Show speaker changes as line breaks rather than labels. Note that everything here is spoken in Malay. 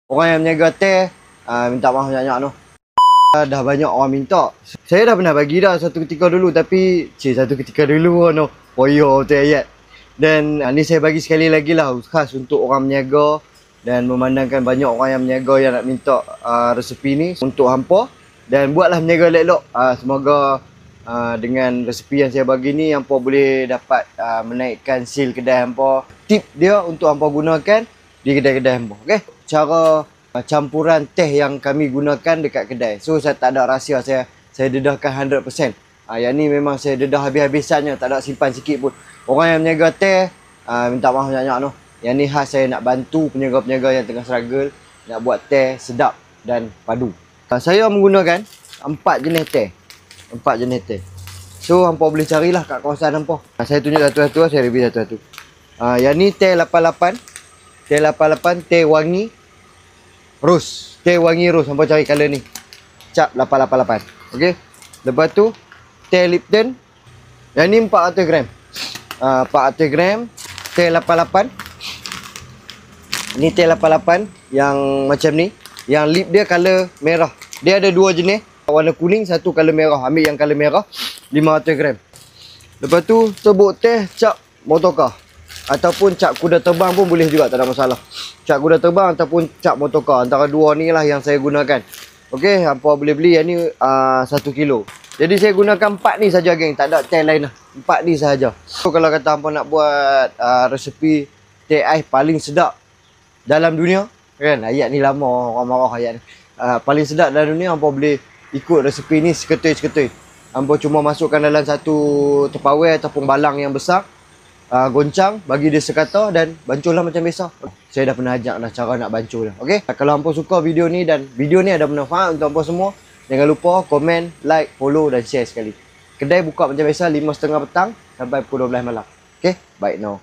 Orang yang meniaga teh minta maaf banyak-banyak tu. Dah banyak orang minta. Saya dah pernah bagi dah satu ketika dulu, tapi satu ketika dulu no. Poyo tu ayat. Dan ni saya bagi sekali lagi lah, khas untuk orang meniaga dan memandangkan banyak orang yang meniaga yang nak minta resepi ni untuk hampa, dan buatlah meniaga elok-elok. Semoga dengan resepi yang saya bagi ni hampa boleh dapat menaikkan sale kedai hampa. Tip dia untuk hampa gunakan di kedai-kedai hampa. Okey. Cara campuran teh yang kami gunakan dekat kedai. So saya tak ada rahsia, saya dedahkan 100%. Yang ni memang saya dedah habis-habisannya, tak ada simpan sikit pun. Orang yang meniaga teh minta maaf banyak-banyak tu. Yang ni khas saya nak bantu peniaga-peniaga yang tengah struggle nak buat teh sedap dan padu. Saya menggunakan 4 jenis teh. 4 jenis teh. So hampa boleh carilah kat kawasan hampa. Saya tunjuk satu-satu, saya review satu-satu. Yang ni teh 88. Teh 88, teh wangi rose. Teh wangi rose, hampa cari color ni. Cap 888. Okey. Lepas tu teh Lipton. Yang ni 400 gram. 400 gram teh 88. Ni teh 88 yang macam ni. Yang lip dia color merah. Dia ada 2 jenis, warna kuning, satu color merah. Ambil yang color merah 500 gram. Lepas tu serbuk teh cap motorcar ataupun cap kuda terbang pun boleh juga, tak ada masalah. Cap kuda terbang ataupun cap motorcar, antara dua ni lah yang saya gunakan. Okey, hampa boleh beli yang ni 1 kilo. Jadi saya gunakan 4 ni saja geng, tak ada teh lain lah. 4 ni sahaja. So kalau kata hampa nak buat resepi teh ais paling sedap dalam dunia, kan? Ayat ni lama orang marah ayat ni. Paling sedap dalam dunia, hampa boleh ikut resepi ni seketui-seketui. Hampa cuma masukkan dalam satu tupperware ataupun balang yang besar, goncang, bagi dia sekata dan bancuhlah macam biasa. Saya dah pernah ajak dah cara nak bancuh dah. Okey, kalau hampa suka video ni dan video ni ada bermanfaat untuk hampa semua, jangan lupa komen, like, follow dan share sekali. Kedai buka macam biasa 5.30 petang sampai pukul 12 malam. Okey, bye now.